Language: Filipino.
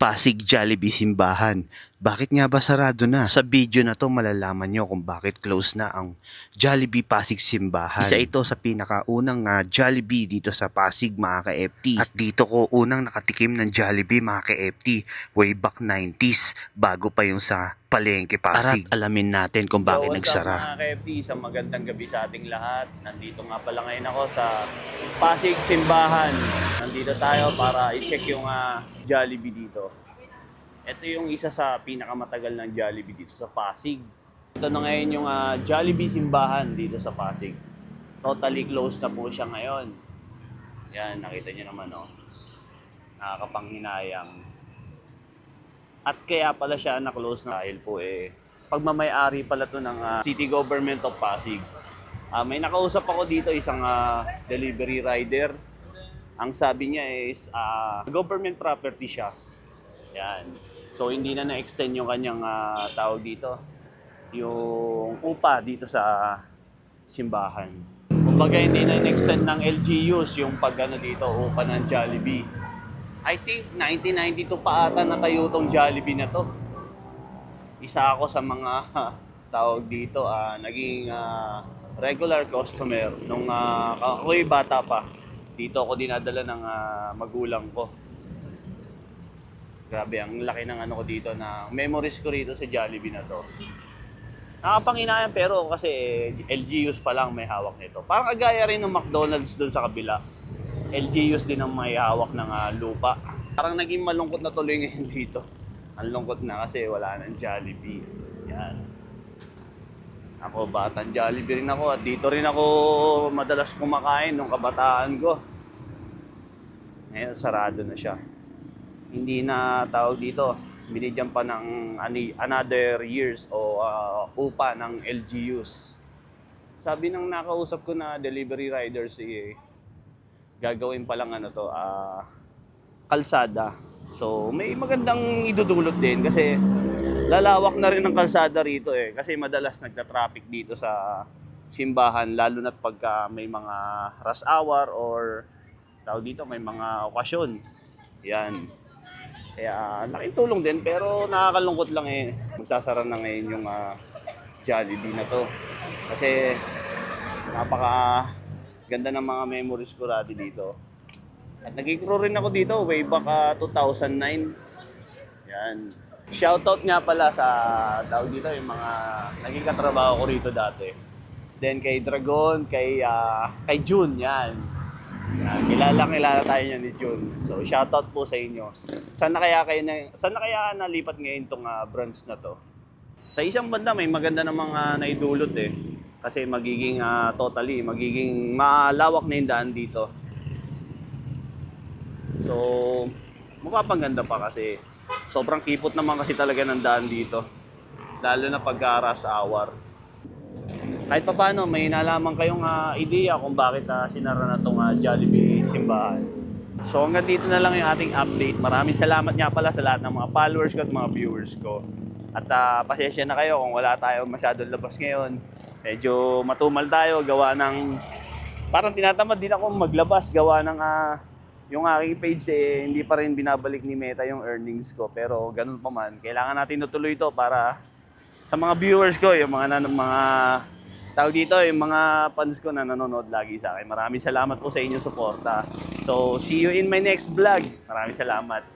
Pasig Jollibee Simbahan. Bakit nga ba sarado na? Sa video na to malalaman nyo kung bakit close na ang Jollibee Pasig Simbahan. Isa ito sa pinakaunang Jollibee dito sa Pasig mga ka-FT. At dito ko unang nakatikim ng Jollibee mga ka-FT way back 90s bago pa yung sa Palengke Pasig. At alamin natin kung bakit nagsara. Mga ka-FT, isang magandang gabi sa ating lahat. Nandito nga pala ngayon ako sa Pasig Simbahan. Nandito tayo para i-check yung Jollibee dito. Ito yung isa sa pinakamatagal ng Jollibee dito sa Pasig. Ito na ngayon yung Jollibee Simbahan dito sa Pasig. Totally closed na po siya ngayon. Yan, nakita niyo naman oh. Nakakapanghinayang. At kaya pala siya na-close na dahil po pagmamay-ari pala to ng City Government of Pasig. May nakausap ako dito isang delivery rider. Ang sabi niya is government property siya. Yan. So hindi na na-extend yung kanyang tawag dito, yung upa dito sa simbahan. Kumbaga hindi na na-extend ng LGUs yung pagano dito, upa ng Jollibee. I think 1992 pa ata natayo tong Jollibee na to. Isa ako sa mga tawag dito, naging regular customer nung ako'y bata pa. Dito ako dinadala ng magulang ko. Grabe, ang laki ng ano ko dito, na memories ko rito sa Jollibee na to. Nakapanghinayang pero kasi LGUs pa lang may hawak nito. Parang agaya rin ng McDonald's doon sa kabila. LGUs din ang may hawak ng lupa. Parang naging malungkot na tuloy ngayon dito. Ang lungkot na kasi wala nang Jollibee. Yan. Ako, batang Jollibee rin ako at dito rin ako madalas kumakain nung kabataan ko. Ngayon, sarado na siya. Hindi na tawag dito, binigyan pa ng another years o upa ng LGUs. Sabi ng nakausap ko na delivery riders, gagawin pa lang kalsada. So may magandang idudulot din kasi lalawak na rin ng kalsada rito kasi madalas nagta-traffic dito sa simbahan, lalo na't pagka may mga rush hour or tawag dito, may mga okasyon. Yan. Kaya laking tulong din pero nakakalungkot lang magsasara na ngayon yung Jollibee na to. Kasi napaka ganda ng mga memories ko dati dito. At naging crew rin ako dito way back 2009. Yan. Shoutout nga pala sa tawag dito yung mga naging katrabaho ko rito dati. Then kay Dragon, kay June, yan. Kilala tayo niya ni June. So shoutout po sa inyo. Sana kaya nalipat ngayon tong branch na to. Sa isang banda may maganda namang naidulot kasi magiging magiging malawak na yung daan dito. So mapapaganda pa kasi sobrang kipot naman kasi talaga ng daan dito. Lalo na pag rush hour. Kahit pa paano, may nalaman kayong ideya kung bakit sinara na itong Jollibee Simbahan. So hanggang dito na lang yung ating update. Maraming salamat nga pala sa lahat ng mga followers ko at mga viewers ko. At pasensya na kayo kung wala tayo masyadong labas ngayon. Medyo matumal tayo, gawa ng parang tinatamad din ako maglabas, gawa ng yung aking page hindi pa rin binabalik ni Meta yung earnings ko. Pero ganun pa man, kailangan natin tutuloy ito para sa mga viewers ko, yung mga tawag dito, yung mga fans ko na nanonood lagi sa akin. Maraming salamat po sa inyong suporta. So, see you in my next vlog. Maraming salamat.